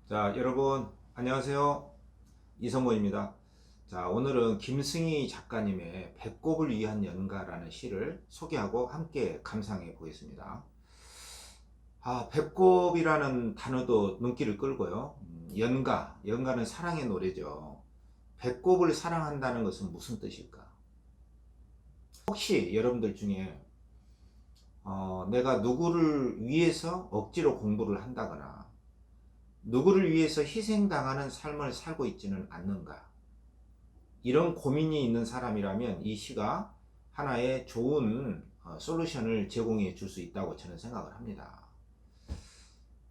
자, 여러분 안녕하세요. 이성모입니다. 자, 오늘은 김승희 작가님의 배꼽을 위한 연가라는 시를 소개하고 함께 감상해 보겠습니다. 배꼽이라는 단어도 눈길을 끌고요. 연가는 사랑의 노래죠. 배꼽을 사랑한다는 것은 무슨 뜻일까? 혹시 여러분들 중에 내가 누구를 위해서 억지로 공부를 한다거나 누구를 위해서 희생당하는 삶을 살고 있지는 않는가? 이런 고민이 있는 사람이라면 이 시가 하나의 좋은 솔루션을 제공해 줄 수 있다고 저는 생각을 합니다.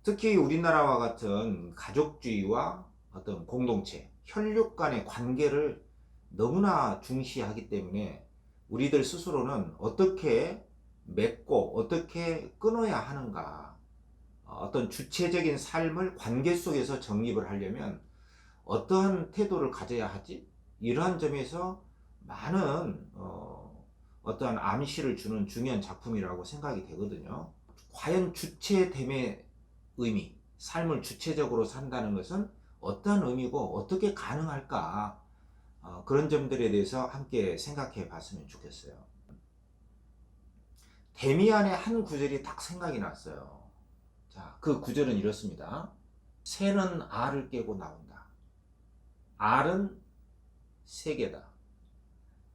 특히 우리나라와 같은 가족주의와 어떤 공동체, 혈육 간의 관계를 너무나 중시하기 때문에 우리들 스스로는 어떻게 맺고 어떻게 끊어야 하는가, 어떤 주체적인 삶을 관계 속에서 정립을 하려면 어떠한 태도를 가져야 하지? 이러한 점에서 많은 어떠한 암시를 주는 중요한 작품이라고 생각이 되거든요. 과연 주체됨의 의미, 삶을 주체적으로 산다는 것은 어떤 의미고 어떻게 가능할까? 그런 점들에 대해서 함께 생각해 봤으면 좋겠어요. 데미안의 한 구절이 딱 생각이 났어요. 자, 그 구절은 이렇습니다. 새는 알을 깨고 나온다. 알은 세계다.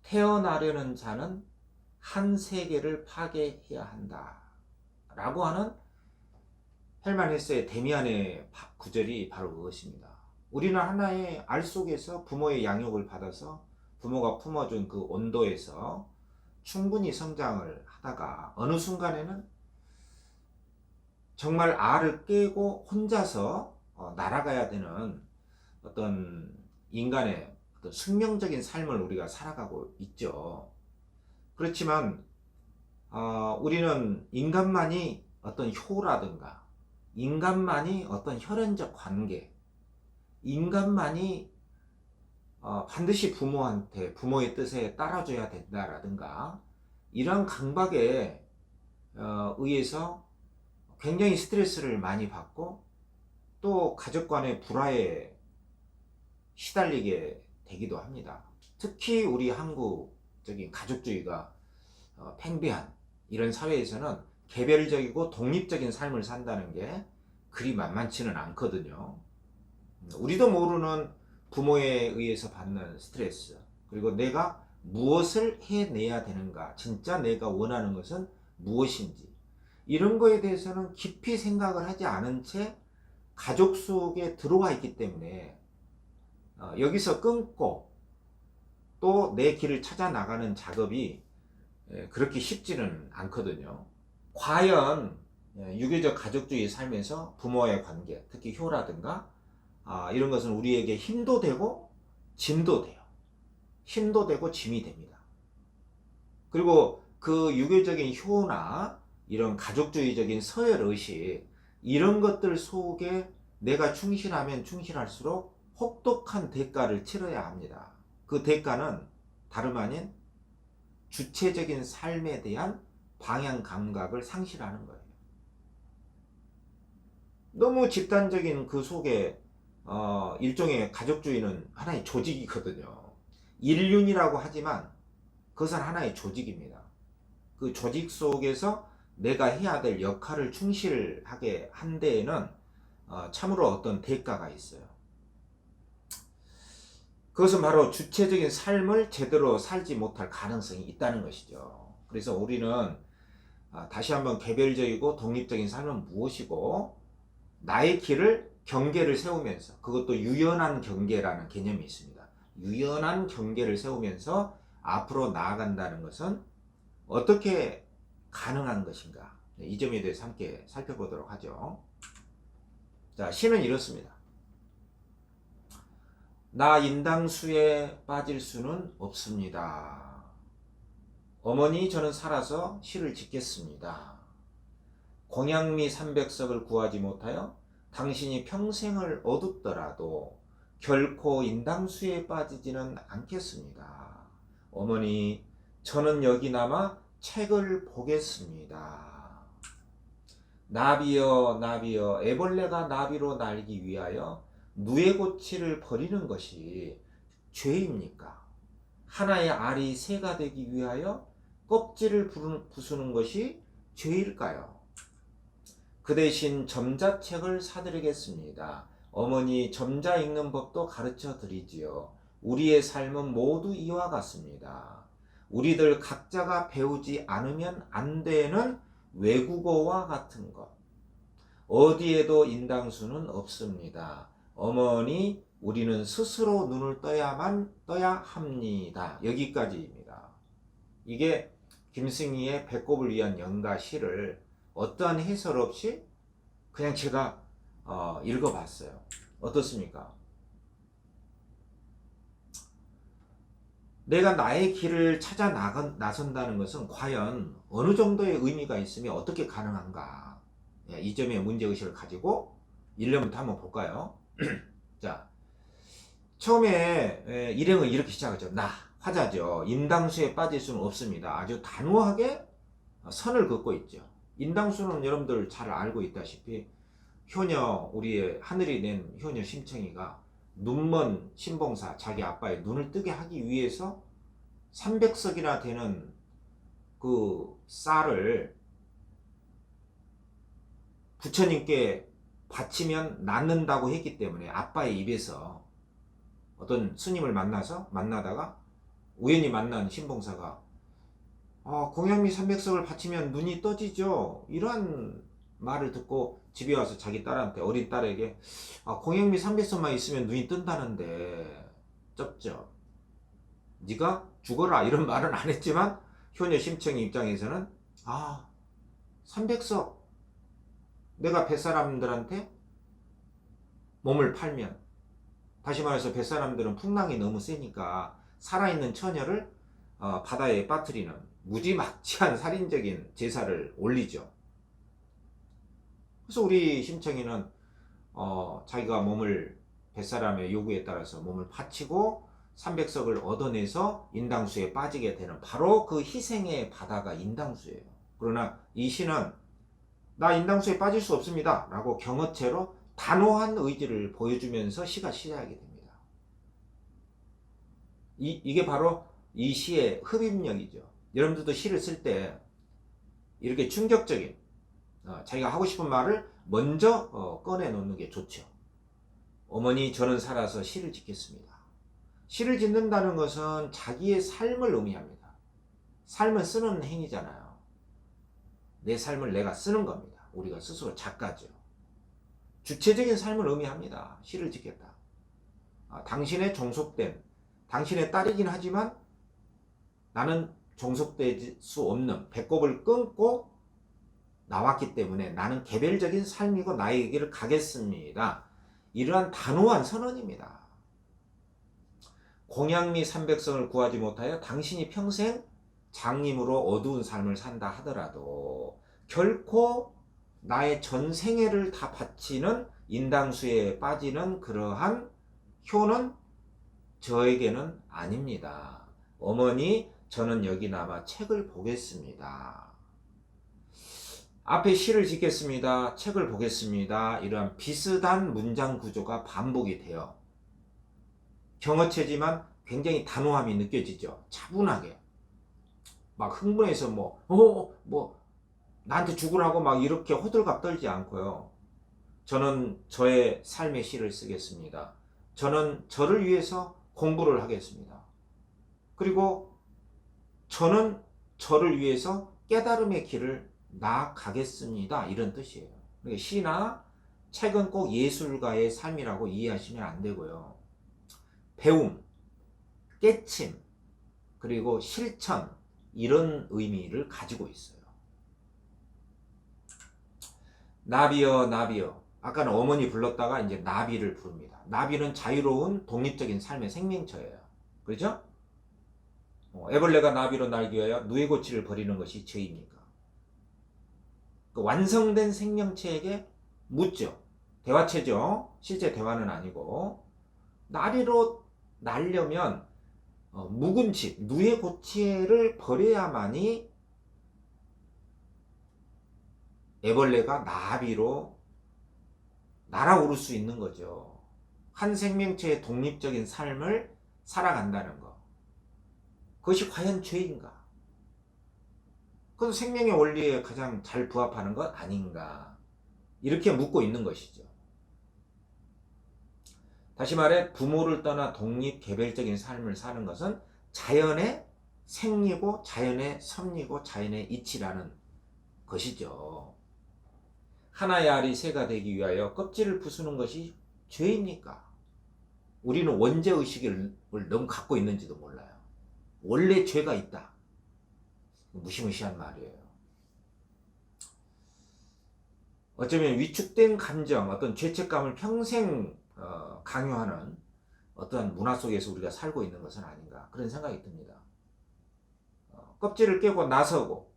태어나려는 자는 한 세계를 파괴해야 한다. 라고 하는 헬만 헤세의 데미안의 구절이 바로 그것입니다. 우리는 하나의 알 속에서 부모의 양육을 받아서 부모가 품어준 그 온도에서 충분히 성장을 하다가 어느 순간에는 정말 알을 깨고 혼자서 날아가야 되는 어떤 인간의 어떤 숙명적인 삶을 우리가 살아가고 있죠. 그렇지만 우리는 인간만이 어떤 효라든가 인간만이 어떤 혈연적 관계, 인간만이 반드시 부모의 뜻에 따라줘야 된다라든가 이런 강박에 의해서 굉장히 스트레스를 많이 받고 또 가족 간의 불화에 시달리게 되기도 합니다. 특히 우리 한국적인 가족주의가 팽배한 이런 사회에서는 개별적이고 독립적인 삶을 산다는 게 그리 만만치는 않거든요. 우리도 모르는 부모에 의해서 받는 스트레스, 그리고 내가 무엇을 해내야 되는가, 진짜 내가 원하는 것은 무엇인지, 이런 거에 대해서는 깊이 생각을 하지 않은 채 가족 속에 들어와 있기 때문에 여기서 끊고 또 내 길을 찾아 나가는 작업이 그렇게 쉽지는 않거든요. 과연 유교적 가족주의 삶에서 부모와의 관계, 특히 효라든가 이런 것은 우리에게 힘도 되고 짐도 돼요. 힘도 되고 짐이 됩니다. 그리고 그 유교적인 효나 이런 가족주의적인 서열의식, 이런 것들 속에 내가 충실하면 충실할수록 혹독한 대가를 치러야 합니다. 그 대가는 다름 아닌 주체적인 삶에 대한 방향 감각을 상실하는 거예요. 너무 집단적인 그 속에 일종의 가족주의는 하나의 조직이거든요. 인륜이라고 하지만 그것은 하나의 조직입니다. 그 조직 속에서 내가 해야 될 역할을 충실하게 한 데에는 참으로 어떤 대가가 있어요. 그것은 바로 주체적인 삶을 제대로 살지 못할 가능성이 있다는 것이죠. 그래서 우리는 다시 한번 개별적이고 독립적인 삶은 무엇이고 나의 길을 경계를 세우면서, 그것도 유연한 경계라는 개념이 있습니다. 유연한 경계를 세우면서 앞으로 나아간다는 것은 어떻게 가능한 것인가, 이 점에 대해서 함께 살펴보도록 하죠. 자, 시는 이렇습니다. 나 인당수에 빠질 수는 없습니다. 어머니, 저는 살아서 시를 짓겠습니다. 공양미 300석을 구하지 못하여 당신이 평생을 얻었더라도 결코 인당수에 빠지지는 않겠습니다. 어머니, 저는 여기 남아 책을 보겠습니다. 나비여 나비여 애벌레가 나비로 날기 위하여 누에 고치를 버리는 것이 죄입니까? 하나의 알이 새가 되기 위하여 껍질을 부수는 것이 죄일까요? 그 대신 점자책을 사드리겠습니다. 어머니 점자 읽는 법도 가르쳐 드리지요. 우리의 삶은 모두 이와 같습니다. 우리들 각자가 배우지 않으면 안 되는 외국어와 같은 것. 어디에도 인당수는 없습니다. 어머니, 우리는 스스로 눈을 떠야 합니다. 여기까지입니다. 이게 김승희의 배꼽을 위한 연가 시를 어떠한 해설 없이 그냥 제가 읽어봤어요. 어떻습니까? 내가 나의 길을 찾아 나선다는 것은 과연 어느 정도의 의미가 있으며 어떻게 가능한가? 이 점에 문제의식을 가지고 1년부터 한번 볼까요? 자, 처음에 일행은 이렇게 시작하죠. 나, 화자죠. 인당수에 빠질 수는 없습니다. 아주 단호하게 선을 긋고 있죠. 인당수는 여러분들 잘 알고 있다시피 효녀, 우리의 하늘이 낸 효녀 심청이가 눈먼 신봉사, 자기 아빠의 눈을 뜨게 하기 위해서 300석이나 되는 그 쌀을 부처님께 바치면 낫는다고 했기 때문에 아빠의 입에서 어떤 스님을 만나다가 우연히 만난 신봉사가 공양미 300석을 바치면 눈이 떠지죠. 이러한 말을 듣고 집에 와서 자기 딸한테, 어린 딸에게 공양미 300석만 있으면 눈이 뜬다는데 쩝쩝 네가 죽어라 이런 말은 안 했지만 효녀 심청이 입장에서는 300석 내가 뱃사람들한테 몸을 팔면, 다시 말해서 뱃사람들은 풍랑이 너무 세니까 살아있는 처녀를 바다에 빠뜨리는 무지막지한 살인적인 제사를 올리죠. 그래서 우리 심청이는 자기가 몸을 뱃사람의 요구에 따라서 몸을 바치고 300석을 얻어내서 인당수에 빠지게 되는 바로 그 희생의 바다가 인당수예요. 그러나 이 시는 나 인당수에 빠질 수 없습니다 라고 경어체로 단호한 의지를 보여주면서 시가 시작이 됩니다. 이게 바로 이 시의 흡입력이죠. 여러분들도 시를 쓸 때 이렇게 충격적인 자기가 하고 싶은 말을 먼저 꺼내놓는 게 좋죠. 어머니, 저는 살아서 시를 짓겠습니다. 시를 짓는다는 것은 자기의 삶을 의미합니다. 삶은 쓰는 행위잖아요. 내 삶을 내가 쓰는 겁니다. 우리가 스스로 작가죠. 주체적인 삶을 의미합니다. 시를 짓겠다. 당신의 종속된, 당신의 딸이긴 하지만 나는 종속될 수 없는 배꼽을 끊고 나왔기 때문에 나는 개별적인 삶이고 나의 길을 가겠습니다. 이러한 단호한 선언입니다. 공양미 300성을 구하지 못하여 당신이 평생 장님으로 어두운 삶을 산다 하더라도 결코 나의 전생애를 다 바치는 인당수에 빠지는 그러한 효는 저에게는 아닙니다. 어머니, 저는 여기 남아 책을 보겠습니다. 앞에 시를 짓겠습니다. 책을 보겠습니다. 이러한 비슷한 문장 구조가 반복이 돼요. 경어체지만 굉장히 단호함이 느껴지죠. 차분하게. 막 흥분해서 나한테 죽으라고 막 이렇게 호들갑 떨지 않고요. 저는 저의 삶의 시를 쓰겠습니다. 저는 저를 위해서 공부를 하겠습니다. 그리고 저는 저를 위해서 깨달음의 길을 나아가겠습니다. 이런 뜻이에요. 그러니까 시나 책은 꼭 예술가의 삶이라고 이해하시면 안 되고요. 배움, 깨침, 그리고 실천, 이런 의미를 가지고 있어요. 나비여 나비여, 아까는 어머니 불렀다가 이제 나비를 부릅니다. 나비는 자유로운 독립적인 삶의 생명처예요. 그렇죠? 애벌레가 나비로 날기 위하여 누에 고치를 버리는 것이 죄입니까? 그 완성된 생명체에게 묻죠. 대화체죠. 실제 대화는 아니고. 나비로 날려면 묵은지, 누에 고치를 버려야만이 애벌레가 나비로 날아오를 수 있는 거죠. 한 생명체의 독립적인 삶을 살아간다는 것. 그것이 과연 죄인가? 그건 생명의 원리에 가장 잘 부합하는 것 아닌가? 이렇게 묻고 있는 것이죠. 다시 말해 부모를 떠나 독립 개별적인 삶을 사는 것은 자연의 생리고 자연의 섭리고 자연의 이치라는 것이죠. 하나의 알이 새가 되기 위하여 껍질을 부수는 것이 죄입니까? 우리는 원죄의식을 너무 갖고 있는지도 몰라요. 원래 죄가 있다. 무시무시한 말이에요. 어쩌면 위축된 감정, 어떤 죄책감을 평생 강요하는 어떠한 문화 속에서 우리가 살고 있는 것은 아닌가 그런 생각이 듭니다. 껍질을 깨고 나서고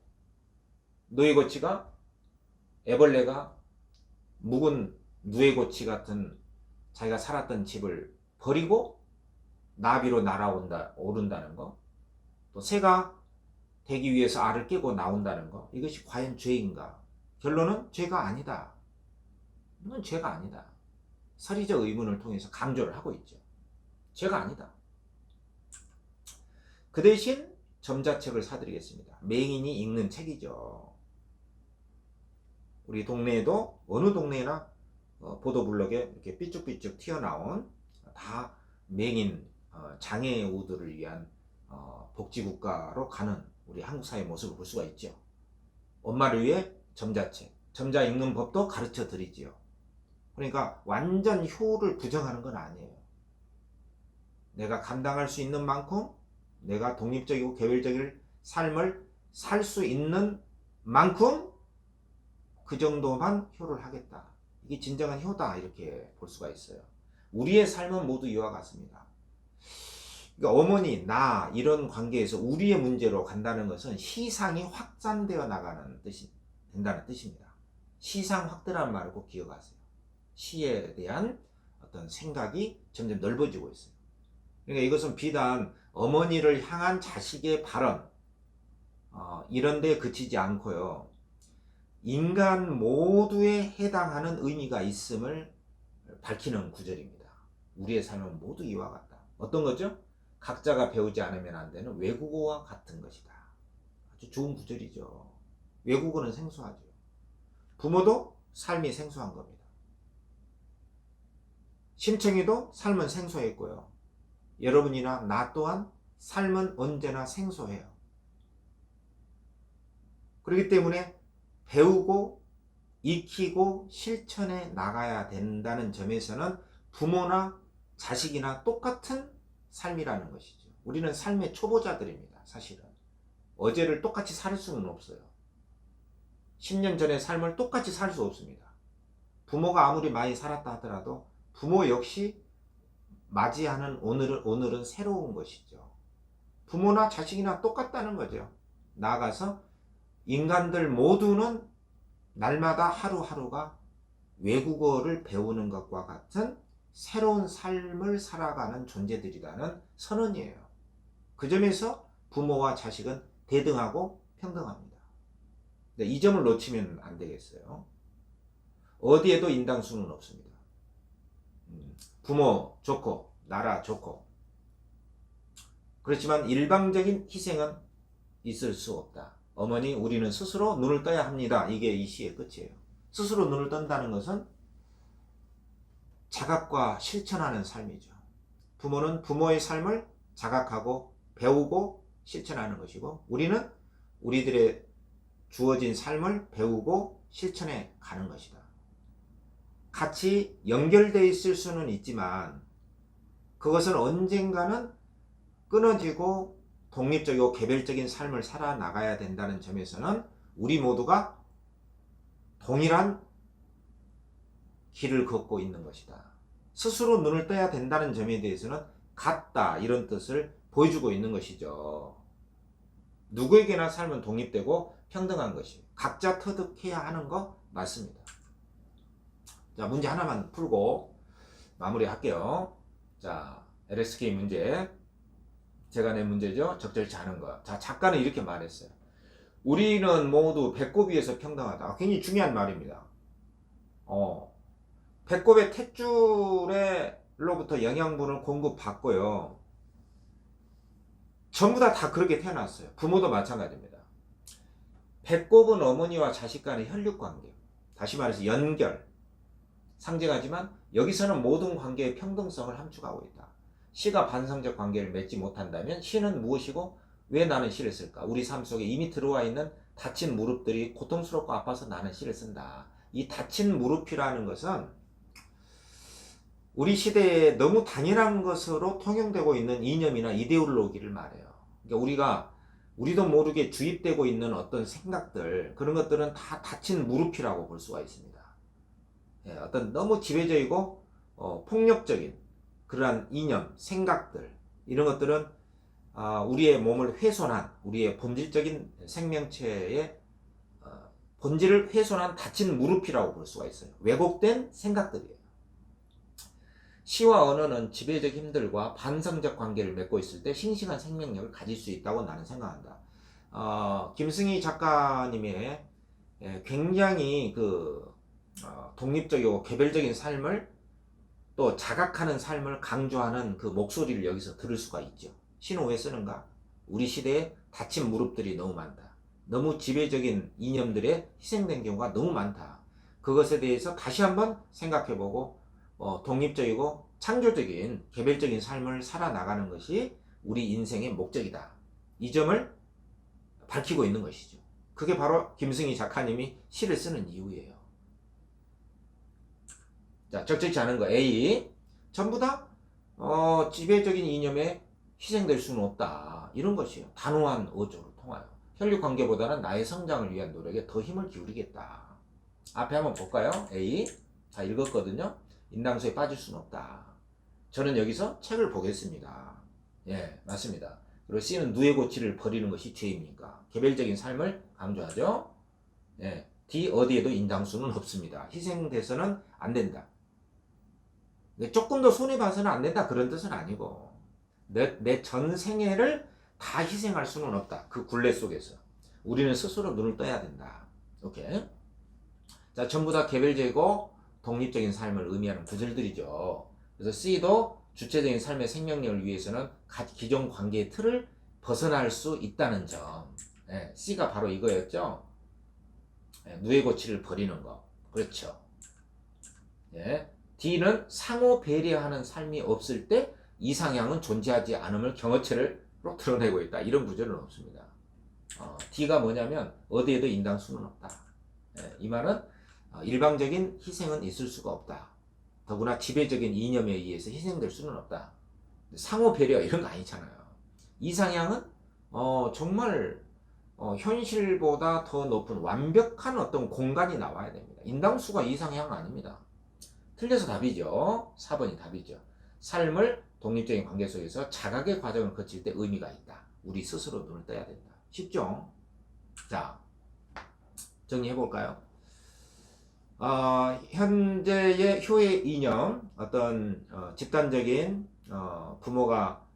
누에고치가 애벌레가 묵은 누에고치 같은 자기가 살았던 집을 버리고 나비로 오른다는 거, 또 새가 되기 위해서 알을 깨고 나온다는 거, 이것이 과연 죄인가? 결론은 죄가 아니다. 이건 죄가 아니다. 서리적 의문을 통해서 강조를 하고 있죠. 죄가 아니다. 그 대신 점자책을 사드리겠습니다. 맹인이 읽는 책이죠. 우리 동네에도 어느 동네나 보도블럭에 이렇게 삐쭉삐쭉 튀어나온 다 맹인 장애우들을 위한 복지국가로 가는 우리 한국 사회의 모습을 볼 수가 있죠. 엄마를 위해 점자책, 점자 읽는 법도 가르쳐 드리지요. 그러니까 완전 효를 부정하는 건 아니에요. 내가 감당할 수 있는 만큼 내가 독립적이고 개별적인 삶을 살 수 있는 만큼 그 정도만 효를 하겠다. 이게 진정한 효다 이렇게 볼 수가 있어요. 우리의 삶은 모두 이와 같습니다. 그러니까 어머니, 나 이런 관계에서 우리의 문제로 간다는 것은 시상이 확산되어 나가는 된다는 뜻입니다. 시상 확대라는 말을 꼭 기억하세요. 시에 대한 어떤 생각이 점점 넓어지고 있어요. 그러니까 이것은 비단 어머니를 향한 자식의 발언 이런 데 그치지 않고요. 인간 모두에 해당하는 의미가 있음을 밝히는 구절입니다. 우리의 삶은 모두 이와 같다. 어떤 거죠? 각자가 배우지 않으면 안 되는 외국어와 같은 것이다. 아주 좋은 구절이죠. 외국어는 생소하죠. 부모도 삶이 생소한 겁니다. 심청이도 삶은 생소했고요. 여러분이나 나 또한 삶은 언제나 생소해요. 그렇기 때문에 배우고 익히고 실천해 나가야 된다는 점에서는 부모나 자식이나 똑같은 삶이라는 것이죠. 우리는 삶의 초보자들입니다. 사실은 어제를 똑같이 살 수는 없어요. 10년 전의 삶을 똑같이 살 수 없습니다. 부모가 아무리 많이 살았다 하더라도 부모 역시 맞이하는 오늘은 새로운 것이죠. 부모나 자식이나 똑같다는 거죠. 나아가서 인간들 모두는 날마다 하루하루가 외국어를 배우는 것과 같은 새로운 삶을 살아가는 존재들이라는 선언이에요. 그 점에서 부모와 자식은 대등하고 평등합니다. 이 점을 놓치면 안 되겠어요. 어디에도 인당수는 없습니다. 부모 좋고 나라 좋고 그렇지만 일방적인 희생은 있을 수 없다. 어머니, 우리는 스스로 눈을 떠야 합니다. 이게 이 시의 끝이에요. 스스로 눈을 뜬다는 것은 자각과 실천하는 삶이죠. 부모는 부모의 삶을 자각하고 배우고 실천하는 것이고 우리는 우리들의 주어진 삶을 배우고 실천해 가는 것이다. 같이 연결되어 있을 수는 있지만 그것은 언젠가는 끊어지고 독립적이고 개별적인 삶을 살아나가야 된다는 점에서는 우리 모두가 동일한 길을 걷고 있는 것이다. 스스로 눈을 떠야 된다는 점에 대해서는 같다 이런 뜻을 보여주고 있는 것이죠. 누구에게나 삶은 독립되고 평등한 것이 각자 터득해야 하는 거 맞습니다. 자, 문제 하나만 풀고 마무리할게요. 자, LSK 문제 제가 낸 문제죠. 적절치 않은 것. 자, 작가는 이렇게 말했어요. 우리는 모두 배꼽 위에서 평등하다. 굉장히 중요한 말입니다. 배꼽의 탯줄로부터 영양분을 공급받고요. 전부 다 그렇게 태어났어요. 부모도 마찬가지입니다. 배꼽은 어머니와 자식 간의 혈육관계, 다시 말해서 연결, 상징하지만 여기서는 모든 관계의 평등성을 함축하고 있다. 시가 반성적 관계를 맺지 못한다면 시는 무엇이고 왜 나는 시를 쓸까? 우리 삶 속에 이미 들어와 있는 다친 무릎들이 고통스럽고 아파서 나는 시를 쓴다. 이 다친 무릎이라는 것은 우리 시대에 너무 당연한 것으로 통용되고 있는 이념이나 이데올로기를 말해요. 그러니까 우리도 모르게 주입되고 있는 어떤 생각들, 그런 것들은 다 다친 무릎이라고 볼 수가 있습니다. 예, 어떤 너무 지배적이고 폭력적인 그러한 이념, 생각들, 이런 것들은 우리의 몸을 훼손한, 우리의 본질적인 생명체의 본질을 훼손한 다친 무릎이라고 볼 수가 있어요. 왜곡된 생각들이에요. 시와 언어는 지배적 힘들과 반성적 관계를 맺고 있을 때 싱싱한 생명력을 가질 수 있다고 나는 생각한다. 김승희 작가님의 굉장히 독립적이고 개별적인 삶을 또 자각하는 삶을 강조하는 그 목소리를 여기서 들을 수가 있죠. 시는 왜 쓰는가? 우리 시대에 다친 무릎들이 너무 많다. 너무 지배적인 이념들에 희생된 경우가 너무 많다. 그것에 대해서 다시 한번 생각해보고 독립적이고 창조적인 개별적인 삶을 살아나가는 것이 우리 인생의 목적이다. 이 점을 밝히고 있는 것이죠. 그게 바로 김승희 작가님이 시를 쓰는 이유예요. 자, 적절치 않은 거 A. 전부 다 지배적인 이념에 희생될 수는 없다. 이런 것이에요. 단호한 어조로 통하여. 혈육 관계보다는 나의 성장을 위한 노력에 더 힘을 기울이겠다. 앞에 한번 볼까요? A. 다 읽었거든요. 인당수에 빠질 수는 없다. 저는 여기서 책을 보겠습니다. 예, 맞습니다. 그리고 C는 누의 고치를 버리는 것이 죄입니까? 개별적인 삶을 강조하죠. 예, D. 어디에도 인당수는 없습니다. 희생돼서는 안 된다. 조금 더 손해봐서는 안 된다, 그런 뜻은 아니고 내 전 생애를 다 희생할 수는 없다. 그 굴레 속에서 우리는 스스로 눈을 떠야 된다. 오케이. 자, 전부 다 개별적이고 독립적인 삶을 의미하는 구절들이죠. 그래서 C도 주체적인 삶의 생명력을 위해서는 기존 관계의 틀을 벗어날 수 있다는 점. 예, C가 바로 이거였죠. 예, 누의 고치를 버리는 거. 그렇죠. 예. D는 상호 배려하는 삶이 없을 때 이상향은 존재하지 않음을 경어체로 드러내고 있다. 이런 구절은 없습니다. D가 뭐냐면 어디에도 인당수는 없다. 예, 이 말은 일방적인 희생은 있을 수가 없다. 더구나 지배적인 이념에 의해서 희생될 수는 없다. 상호 배려 이런 거 아니잖아요. 이상향은 정말 현실보다 더 높은 완벽한 어떤 공간이 나와야 됩니다. 인당수가 이상향 아닙니다. 틀려서 답이죠. 4번이 답이죠. 삶을 독립적인 관계 속에서 자각의 과정을 거칠 때 의미가 있다. 우리 스스로 눈을 떠야 된다. 쉽죠? 자, 정리해볼까요? 현재의 효의 이념, 어떤 집단적인 부모가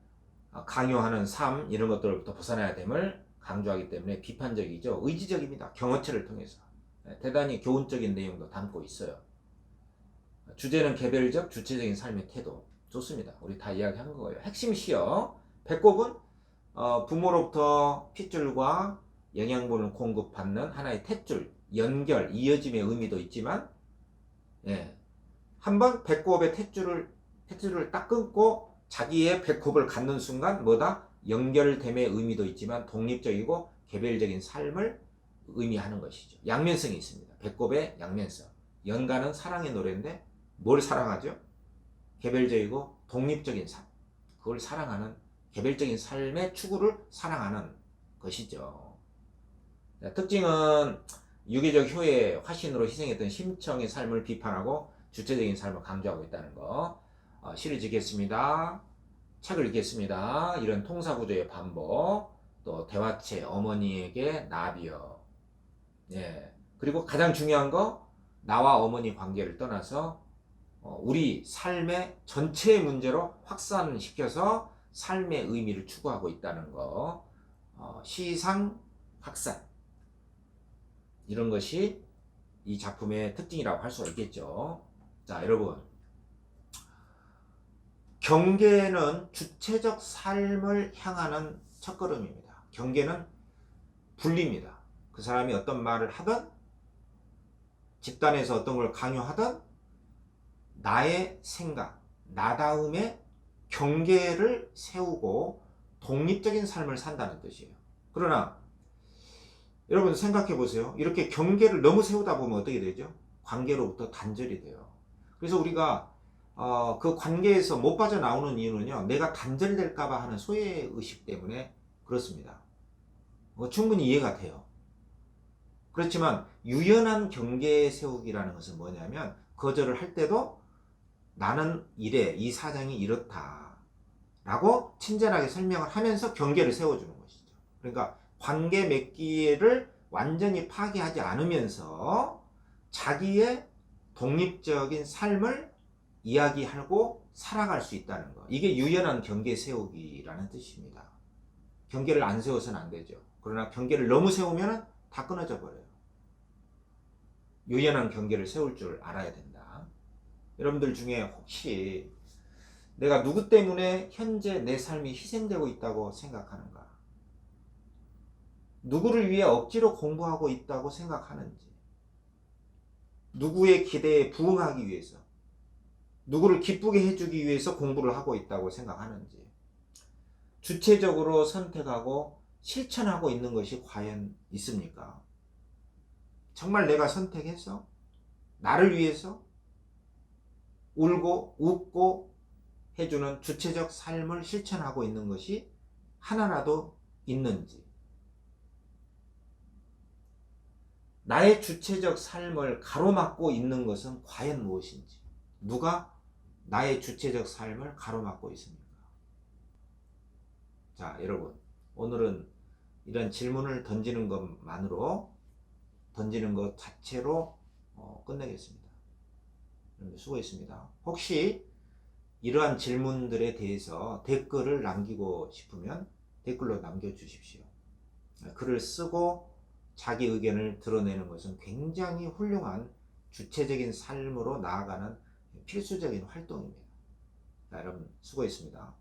강요하는 삶, 이런 것들부터 벗어나야 됨을 강조하기 때문에 비판적이죠. 의지적입니다. 경어체를 통해서. 대단히 교훈적인 내용도 담고 있어요. 주제는 개별적, 주체적인 삶의 태도. 좋습니다. 우리 다 이야기한 거예요. 핵심 시어. 배꼽은 부모로부터 핏줄과 영양분을 공급받는 하나의 탯줄, 연결, 이어짐의 의미도 있지만, 예, 한번 배꼽의 탯줄을 딱 끊고 자기의 배꼽을 갖는 순간 뭐다? 연결됨의 의미도 있지만 독립적이고 개별적인 삶을 의미하는 것이죠. 양면성이 있습니다. 배꼽의 양면성. 연가는 사랑의 노래인데 뭘 사랑하죠? 개별적이고 독립적인 삶. 그걸 사랑하는 개별적인 삶의 추구를 사랑하는 것이죠. 특징은 유기적 효의 화신으로 희생했던 심청의 삶을 비판하고 주체적인 삶을 강조하고 있다는 거. 시를 짓겠습니다. 책을 읽겠습니다. 이런 통사구조의 반복. 또 대화체, 어머니에게 나비여. 예. 그리고 가장 중요한 거, 나와 어머니 관계를 떠나서 우리 삶의 전체의 문제로 확산시켜서 삶의 의미를 추구하고 있다는 거. 시상 확산. 이런 것이 이 작품의 특징이라고 할 수가 있겠죠. 자, 여러분, 경계는 주체적 삶을 향하는 첫걸음입니다. 경계는 분리입니다. 그 사람이 어떤 말을 하든 집단에서 어떤 걸 강요하든 나의 생각, 나다움의 경계를 세우고 독립적인 삶을 산다는 뜻이에요. 그러나 여러분 생각해 보세요. 이렇게 경계를 너무 세우다 보면 어떻게 되죠? 관계로부터 단절이 돼요. 그래서 우리가 그 관계에서 못 빠져나오는 이유는요, 내가 단절될까봐 하는 소외의식 때문에 그렇습니다. 충분히 이해가 돼요. 그렇지만 유연한 경계 세우기라는 것은 뭐냐면, 거절을 할 때도 나는 이래, 이 사정이 이렇다 라고 친절하게 설명을 하면서 경계를 세워주는 것이죠. 그러니까 관계 맺기를 완전히 파기하지 않으면서 자기의 독립적인 삶을 이야기하고 살아갈 수 있다는 것. 이게 유연한 경계 세우기라는 뜻입니다. 경계를 안 세워서는 안 되죠. 그러나 경계를 너무 세우면 다 끊어져 버려요. 유연한 경계를 세울 줄 알아야 된다. 여러분들 중에 혹시 내가 누구 때문에 현재 내 삶이 희생되고 있다고 생각하는가? 누구를 위해 억지로 공부하고 있다고 생각하는지, 누구의 기대에 부응하기 위해서, 누구를 기쁘게 해주기 위해서 공부를 하고 있다고 생각하는지, 주체적으로 선택하고 실천하고 있는 것이 과연 있습니까? 정말 내가 선택해서 나를 위해서 울고 웃고 해주는 주체적 삶을 실천하고 있는 것이 하나라도 있는지, 나의 주체적 삶을 가로막고 있는 것은 과연 무엇인지, 누가 나의 주체적 삶을 가로막고 있습니까? 자, 여러분, 오늘은 이런 질문을 던지는 것 자체로 끝내겠습니다. 수고했습니다. 혹시 이러한 질문들에 대해서 댓글을 남기고 싶으면 댓글로 남겨주십시오. 글을 쓰고 자기 의견을 드러내는 것은 굉장히 훌륭한 주체적인 삶으로 나아가는 필수적인 활동입니다. 자, 여러분 수고했습니다.